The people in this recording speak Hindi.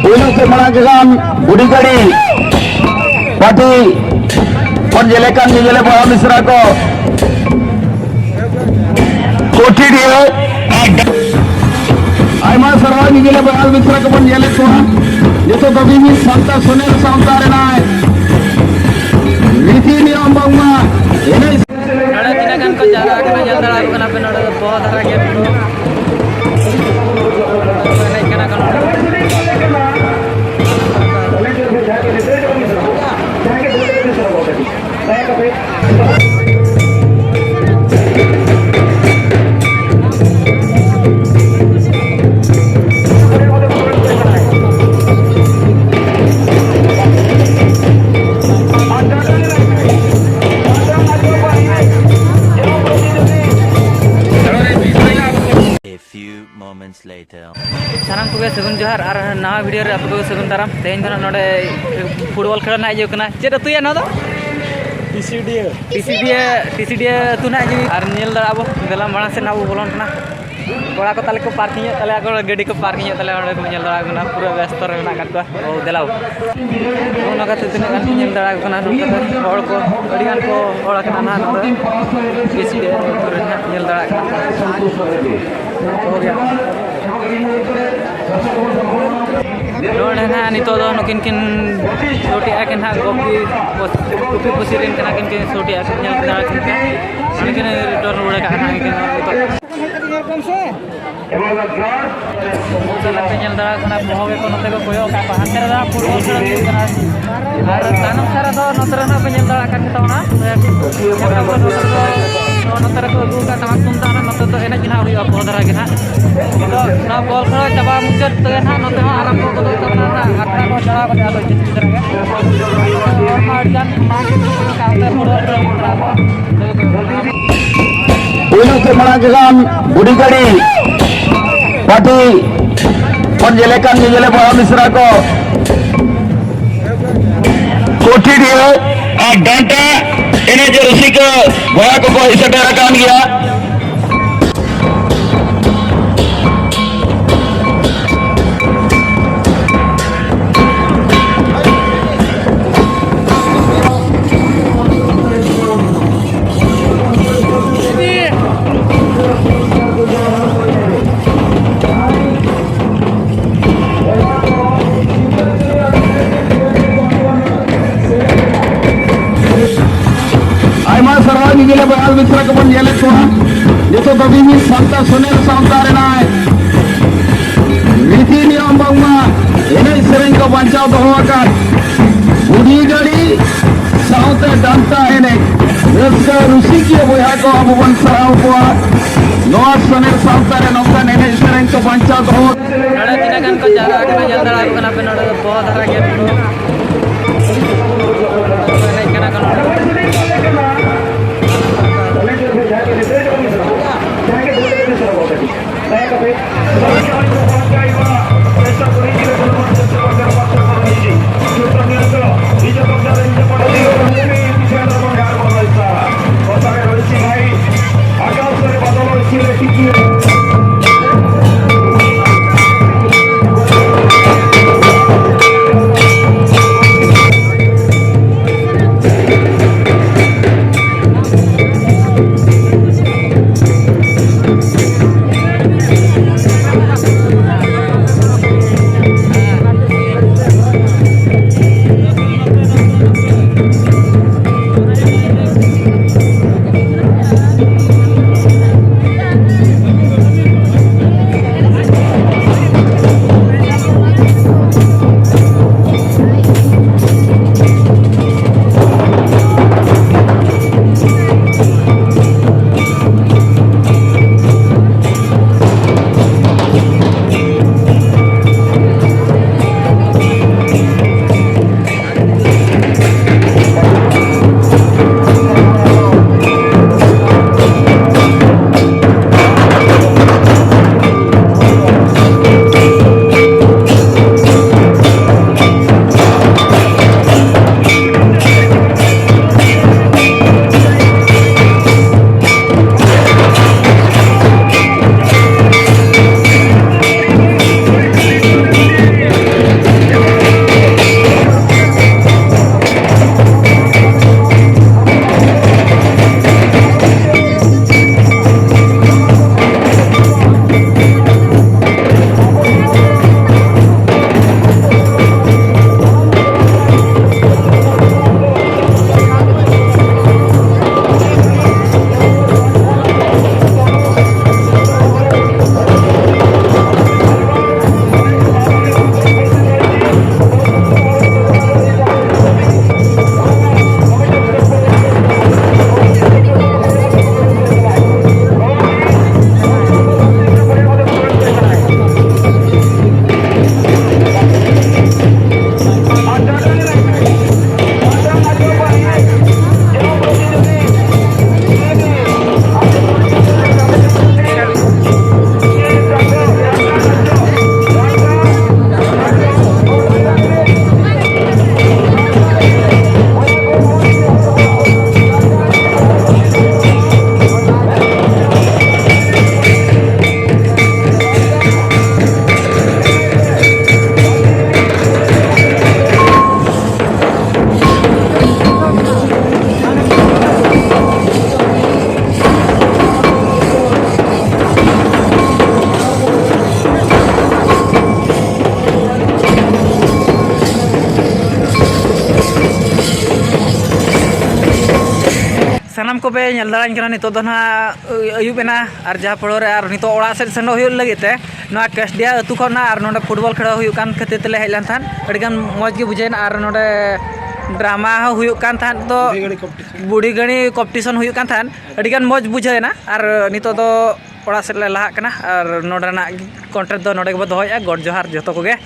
Puyuh kemenangan Budi Gani Parti penjelekan menjele para misra ko कोठी दिए आयमा सरवा निगले बयाल मित्र को पंजेले को जैसे कभी भी संता सुने संता रहना है नीति नियम बांगा ये नहीं नड़ा तीना कान को जारा करना जल्दा आयु करना पे नड़ा बहुत हरा गया नहीं करना करना सानाम को सगुन जोहार और नवा वीडियो रे आप को सगुन दाराम तेन दो नोडे फुटबॉल खेल ना हिजु कना चेद तुया न दो टीसीडीए तु ना जी और नेल दा अब गला माणा से ना बोलन कना कोड़ा को ताले को पार्किंग ताले को गाड़ी को पार्किंग ताले ओडे को नेल दा कना पूरा व्यस्त रे ना काटवा ओ देलाव ओना का तिना गान नेल दा कना होड़ को अडी गान को होड़ा कना ना टीसीडीए पूरा नेल दा हो गया नोड़े ना नितो दो नुकिन किन छोटी आके ना गोपी पुसी रिन कना किन किन छोटी आके नेल दा किन किन रिटर्न उड़े का ना किन चला पेंजल दा कना मोहगे को नते को कोयो का हाते दा फुटबॉल खेल कना और सानम सारा दो नतरे ना पेंजल दा का तोना नतरे को गु का तमा तुम ताना नते तो एना जिना हुई को दरा के ना ना बॉल खेल चाबा मुचत तो ना नते हो आराम को तो करना ना हाथा को चढ़ा को आलो जिस तरह के और माड़ियान माके तो counter football Puyuh kemenangan Budi Gani Parti penjelekan menjele para misra ko कोठी दिए Danta ANEJ RUSIKA Baya ko isetarakan gaya निगले बयाल मित्र को पंजेले को जैसे कभी भी संता सुने संता रहना है नीति नियम बांगा ये नहीं सेरेंग को बचाव तो हुआ कर बुढ़ी गड़ी साउथ डंटा है ने इसका रुसी की बुया को अब वन सराव को नॉर्थ सुने संता रहना का नहीं सेरेंग को बचाव तो हुआ नड़ा तीना कान को जारा करना जल्दा आयु करना पे नड़ा बहुत हरा गया नहीं करना करना को पे nail दाराñ kana nito do na ayub ena ar jaha pore ar nito ora set seno huyuk lagi te na KESHDIA atu khona ar nonde football khela huyuk kan khatir tele hej lan than adigan moj ge bujain ar nonde drama huyuk kan than to budhi gani competition huyuk kan than adigan moj bujaina ar nito do ora set le laha kana ar nonde na contract do nonde ge bo dohoya god johar joto ko ge